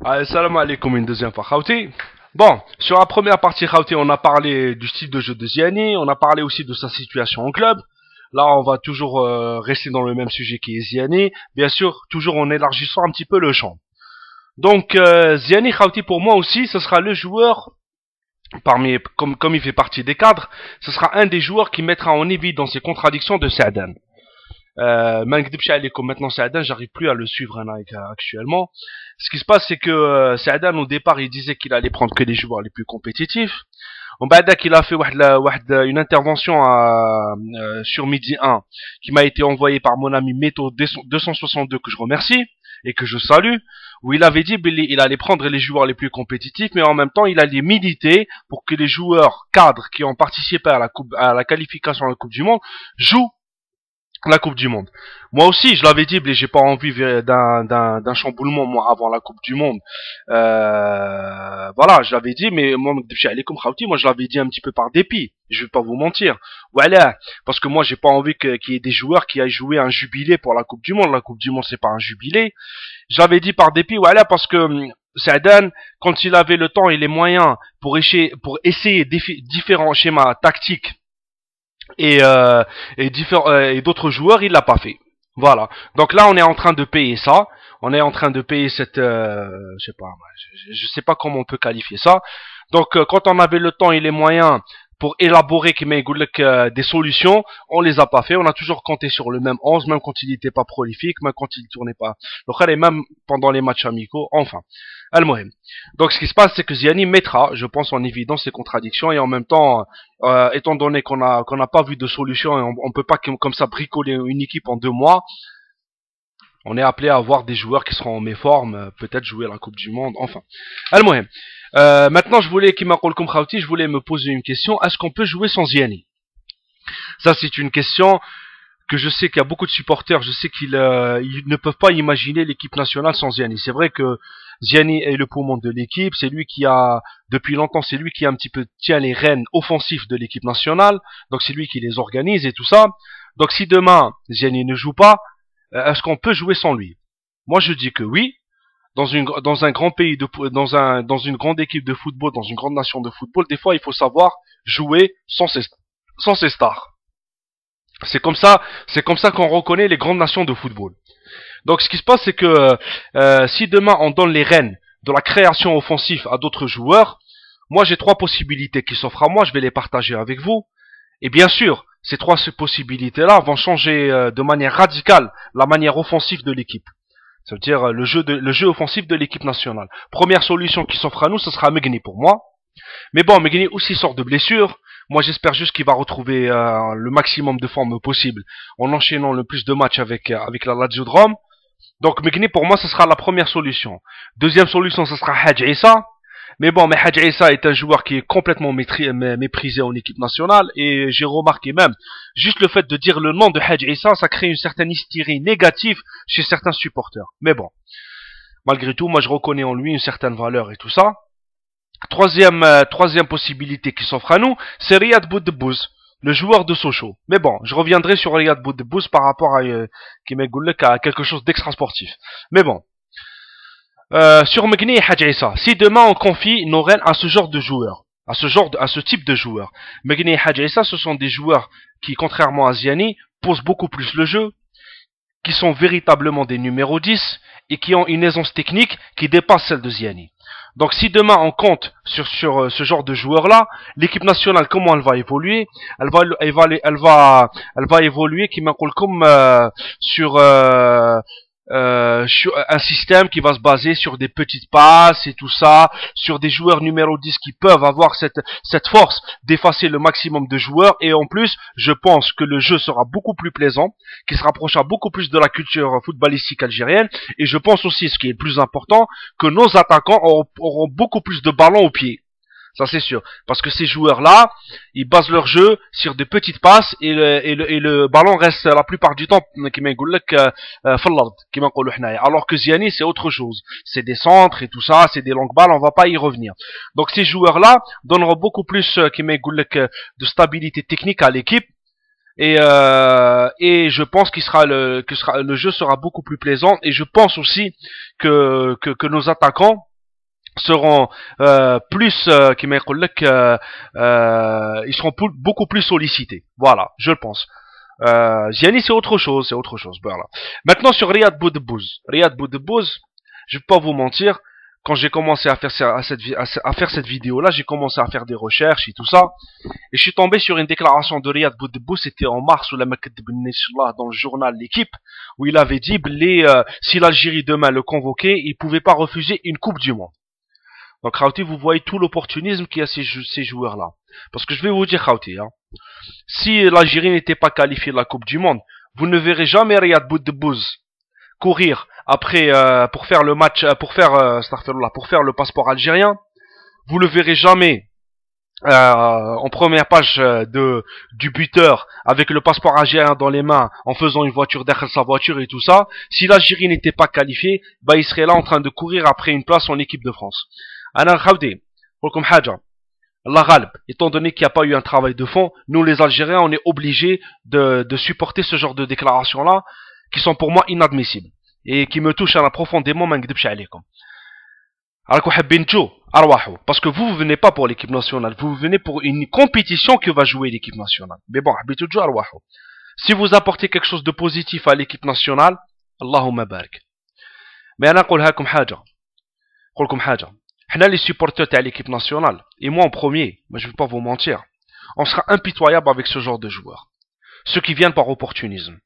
Salam alaikum une deuxième fois, Khawti. Bon, sur la première partie, Khawti, on a parlé du style de jeu de Ziani, on a parlé aussi de sa situation en club. Là, on va toujours rester dans le même sujet qui est Ziani, bien sûr, toujours en élargissant un petit peu le champ. Donc, Ziani, Khawti, pour moi aussi, ce sera le joueur, comme il fait partie des cadres, ce sera un des joueurs qui mettra en évidence ces contradictions de Saadan. Maintenant Saadan, j'arrive plus à le suivre actuellement. Ce qui se passe, c'est que Saadan, au départ, il disait qu'il allait prendre que les joueurs les plus compétitifs. On بعد qu'il a fait une intervention sur Midi 1 qui m'a été envoyée par mon ami Meto 262 que je remercie et que je salue, où il avait dit qu'il allait prendre les joueurs les plus compétitifs, mais en même temps il allait militer pour que les joueurs cadres qui ont participé à la qualification à la Coupe du Monde jouent la Coupe du Monde. Moi aussi, je l'avais dit, mais j'ai pas envie d'un chamboulement moi avant la Coupe du Monde. Voilà, je l'avais dit, mais moi, moi je l'avais dit un petit peu par dépit. Je vais pas vous mentir. Voilà, parce que moi j'ai pas envie qu'il y ait des joueurs qui aillent jouer un jubilé pour la Coupe du Monde. La Coupe du Monde c'est pas un jubilé. Je l'avais dit par dépit, voilà, parce que Saadan, quand il avait le temps et les moyens pour essayer différents schémas tactiques et et d'autres joueurs, il l'a pas fait. Voilà. Donc là, on est en train de payer ça. On est en train de payer cette, je sais pas, je sais pas comment on peut qualifier ça. Donc quand on avait le temps et les moyens pour élaborer des solutions, on les a pas fait. On a toujours compté sur le même 11, même quand il n'était pas prolifique, même quand il tournait pas. Donc et même pendant les matchs amicaux. Enfin, Al-Mohim. Donc ce qui se passe, c'est que Ziani mettra, je pense, en évidence ces contradictions et en même temps, étant donné qu'on n'a pas vu de solution et on peut pas comme ça bricoler une équipe en 2 mois, on est appelé à avoir des joueurs qui seront en méforme, peut-être jouer la Coupe du Monde, enfin. Al-Mohim. Maintenant, je voulais me poser une question. Est-ce qu'on peut jouer sans Ziani? Ça, c'est une question que je sais qu'il y a beaucoup de supporters, je sais qu'ils ne peuvent pas imaginer l'équipe nationale sans Ziani. C'est vrai que Ziani est le poumon de l'équipe, c'est lui qui a, depuis longtemps, c'est lui qui a un petit peu tient les rênes offensifs de l'équipe nationale, donc c'est lui qui les organise et tout ça. Donc si demain Ziani ne joue pas, est-ce qu'on peut jouer sans lui? Moi je dis que oui. Dans un grand pays dans une grande équipe de football, dans une grande nation de football, des fois il faut savoir jouer sans ses stars. C'est comme ça qu'on reconnaît les grandes nations de football. Donc ce qui se passe, c'est que si demain on donne les rênes de la création offensive à d'autres joueurs, moi j'ai 3 possibilités qui s'offrent à moi, je vais les partager avec vous. Et bien sûr, ces 3 possibilités-là vont changer de manière radicale la manière offensive de l'équipe. Ça veut dire le jeu offensif de l'équipe nationale. Première solution qui s'offre à nous, ce sera Megni pour moi. Mais bon, Megni aussi sort de blessure. Moi, j'espère juste qu'il va retrouver le maximum de forme possible en enchaînant le plus de matchs avec la Lazio de Rome. Donc, Megni, pour moi, ce sera la première solution. Deuxième solution, ce sera Hadj Issa. Mais bon, mais Hadj Issa est un joueur qui est complètement méprisé en équipe nationale. Et j'ai remarqué même, juste le fait de dire le nom de Hadj Issa, ça crée une certaine hystérie négative chez certains supporters. Mais bon, malgré tout, moi, je reconnais en lui une certaine valeur et tout ça. Troisième possibilité qui s'offre à nous, c'est Riyad Boudebouz, le joueur de Sochaux. Mais bon, je reviendrai sur Riyad Boudebouz par rapport à quelque chose d'extra sportif. Mais bon, sur Megni et Hadj Issa, si demain on confie nos rênes à ce genre de joueur, à ce type de joueur, Megni et Hadj Issa, ce sont des joueurs qui, contrairement à Ziani, posent beaucoup plus le jeu, qui sont véritablement des numéros 10 et qui ont une aisance technique qui dépasse celle de Ziani. Donc si demain on compte sur ce genre de joueurs-là, l'équipe nationale, comment elle va évoluer? Elle va évoluer comme sur un système qui va se baser sur des petites passes et tout ça, sur des joueurs numéro 10 qui peuvent avoir cette force d'effacer le maximum de joueurs, et en plus, je pense que le jeu sera beaucoup plus plaisant, qui se rapprochera beaucoup plus de la culture footballistique algérienne, et je pense aussi, ce qui est le plus important, que nos attaquants auront beaucoup plus de ballons au pied. Ça c'est sûr. Parce que ces joueurs-là, ils basent leur jeu sur des petites passes et le ballon reste la plupart du temps alors que Ziani c'est autre chose. C'est des centres et tout ça, c'est des longues balles, on va pas y revenir. Donc ces joueurs-là donneront beaucoup plus de stabilité technique à l'équipe. Et je pense que le jeu sera beaucoup plus plaisant. Et je pense aussi que nos attaquants seront plus ils seront beaucoup plus sollicités. Voilà, je le pense. Ziani, c'est autre chose, c'est autre chose. Voilà. Maintenant sur Riyad Boudebouz. Riyad Boudebouz, je vais pas vous mentir, quand j'ai commencé à faire cette vidéo-là, j'ai commencé à faire des recherches et tout ça, et je suis tombé sur une déclaration de Riyad Boudebouz, c'était en mars ou la dans le journal L'équipe, où il avait dit si l'Algérie demain le convoquait, il pouvait pas refuser une Coupe du Monde. Donc Khauti, vous voyez tout l'opportunisme qu'il y a ces joueurs-là. Parce que je vais vous dire Khauti, hein, si l'Algérie n'était pas qualifiée de la Coupe du Monde, vous ne verrez jamais Riyad Boudebouz courir après pour faire le match, pour faire le passeport algérien. Vous le verrez jamais en première page du buteur avec le passeport algérien dans les mains en faisant une voiture derrière sa voiture et tout ça. Si l'Algérie n'était pas qualifiée, bah il serait là en train de courir après une place en équipe de France. Alors Khawdi, pour haja. Allah ghalb, étant donné qu'il n'y a pas eu un travail de fond, nous les Algériens, on est obligés de supporter ce genre de déclarations-là, qui sont pour moi inadmissibles, et qui me touchent profondément, parce que vous venez pas pour l'équipe nationale, vous venez pour une compétition que va jouer l'équipe nationale. Mais bon, si vous apportez quelque chose de positif à l'équipe nationale, Allahumma barik. Mais أنا أقول لكم حاجة. Les supporters de l'équipe nationale, et moi en premier, mais je ne vais pas vous mentir, on sera impitoyable avec ce genre de joueurs. Ceux qui viennent par opportunisme.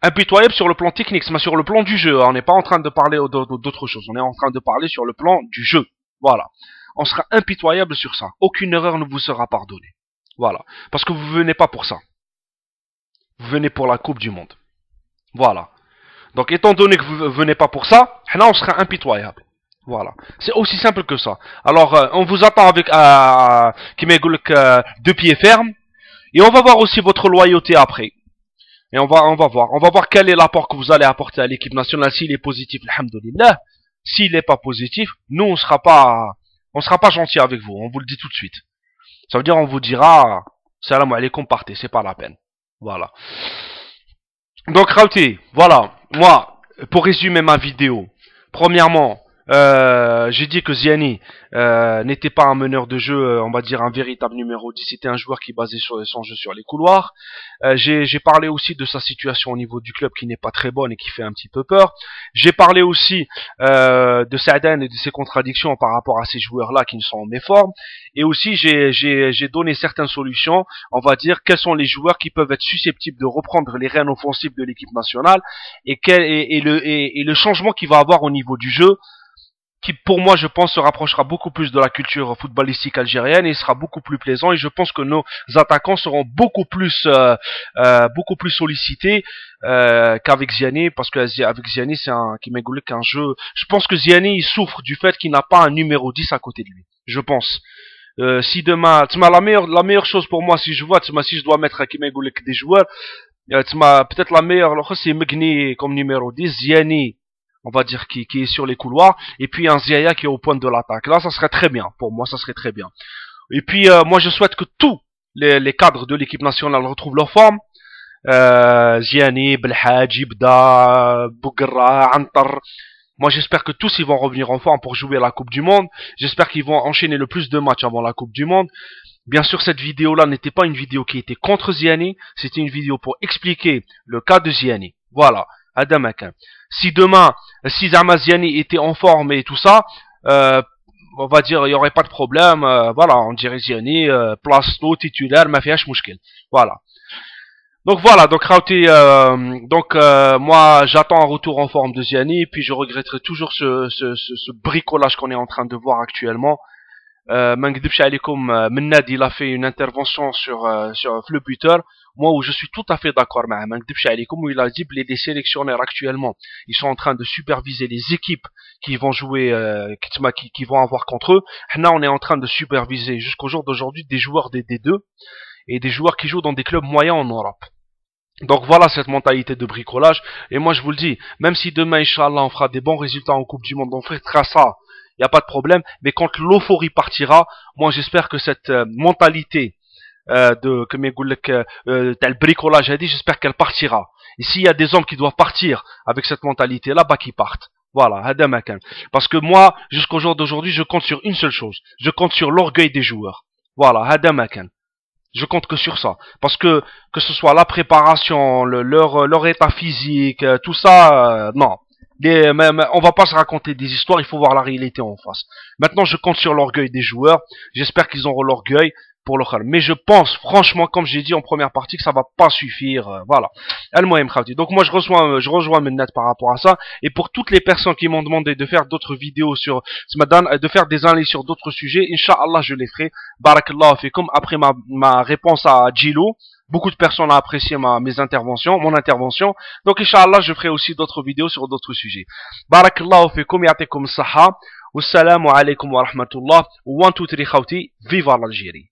Impitoyable sur le plan technique, mais sur le plan du jeu. On n'est pas en train de parler d'autre chose. On est en train de parler sur le plan du jeu. Voilà. On sera impitoyable sur ça. Aucune erreur ne vous sera pardonnée. Voilà. Parce que vous venez pas pour ça. Vous venez pour la Coupe du Monde. Voilà. Donc étant donné que vous venez pas pour ça, là on sera impitoyable. Voilà. C'est aussi simple que ça. Alors, on vous attend avec deux pieds fermes. Et on va voir aussi votre loyauté après. Et on va voir. On va voir quel est l'apport que vous allez apporter à l'équipe nationale. S'il est positif, alhamdoulilah. S'il n'est pas positif, nous, on sera pas gentil avec vous. On vous le dit tout de suite. Ça veut dire, on vous dira, salam alaikum, partez. C'est pas la peine. Voilà. Donc, Khawti, voilà. Moi, pour résumer ma vidéo. Premièrement, j'ai dit que Ziani n'était pas un meneur de jeu, on va dire un véritable numéro 10, c'était un joueur qui basait son jeu sur les couloirs. J'ai parlé aussi de sa situation au niveau du club qui n'est pas très bonne et qui fait un petit peu peur. J'ai parlé aussi de Saadane et de ses contradictions par rapport à ces joueurs-là qui ne sont en méforme. Et aussi j'ai donné certaines solutions, on va dire quels sont les joueurs qui peuvent être susceptibles de reprendre les rênes offensives de l'équipe nationale et le changement qu'il va avoir au niveau du jeu, qui pour moi je pense se rapprochera beaucoup plus de la culture footballistique algérienne et sera beaucoup plus plaisant, et je pense que nos attaquants seront beaucoup plus sollicités qu'avec Ziani, parce que avec Ziani c'est un jeu, je pense que Ziani il souffre du fait qu'il n'a pas un numéro 10 à côté de lui, je pense. Si demain, la meilleure chose pour moi, si je dois mettre des joueurs, peut-être la meilleure c'est Megni comme numéro 10, Ziani on va dire qui est sur les couloirs, et puis un Ziaya qui est au point de l'attaque. Là, ça serait très bien. Pour moi, ça serait très bien. Et puis, moi, je souhaite que tous les cadres de l'équipe nationale retrouvent leur forme. Ziani, Belhadji, Ibda, Bougra, Antar. Moi, j'espère que tous ils vont revenir en forme pour jouer la Coupe du Monde. J'espère qu'ils vont enchaîner le plus de matchs avant la Coupe du Monde. Bien sûr, cette vidéo-là n'était pas une vidéo qui était contre Ziani. C'était une vidéo pour expliquer le cas de Ziani. Voilà. Adamakin. Si demain, si Zamaziani était en forme et tout ça, on va dire il y aurait pas de problème, voilà, on dirait Ziani, place tôt, titulaire, ma fiache mouchkil. Voilà. Donc voilà, donc Khawti, moi j'attends un retour en forme de Ziani, puis je regretterai toujours ce bricolage qu'on est en train de voir actuellement. Mangdibch Alikum Mennad il a fait une intervention sur le buteur, moi où je suis tout à fait d'accord avec Mangdibch Alikum, où il a dit que les sélectionneurs actuellement ils sont en train de superviser les équipes qui vont jouer qui vont avoir contre eux. Là on est en train de superviser jusqu'au jour d'aujourd'hui des joueurs des D2 et des joueurs qui jouent dans des clubs moyens en Europe. Donc voilà cette mentalité de bricolage, et moi je vous le dis, même si demain Inch'Allah on fera des bons résultats en Coupe du Monde, on fera ça, il n'y a pas de problème, mais quand l'euphorie partira, moi j'espère que cette mentalité tel bricolage a dit, j'espère qu'elle partira. Et s'il y a des hommes qui doivent partir avec cette mentalité là, bah qu'ils partent. Voilà, hada makan. Parce que moi, jusqu'au jour d'aujourd'hui, je compte sur une seule chose. Je compte sur l'orgueil des joueurs. Voilà, hada makan. Je compte que sur ça. Parce que ce soit la préparation, leur état physique, tout ça, non. On va pas se raconter des histoires, il faut voir la réalité en face. Maintenant, je compte sur l'orgueil des joueurs. J'espère qu'ils auront l'orgueil pour le khal. Mais je pense, franchement, comme j'ai dit en première partie, que ça va pas suffire. Voilà. Al-Mohem Khawti. Donc moi, je rejoins Mennat par rapport à ça. Et pour toutes les personnes qui m'ont demandé de faire d'autres vidéos sur Smadan, de faire des analyses sur d'autres sujets, Inch'Allah, je les ferai. Barakallahu fikum. Après ma réponse à Djilo, beaucoup de personnes ont apprécié mes interventions, mon intervention. Donc, Inch'Allah, je ferai aussi d'autres vidéos sur d'autres sujets. Barakallahu fikum, ya'tikum saha. Wassalamu alaikum wa rahmatullah. 1, 2, 3 khawti. Vive l'Algérie.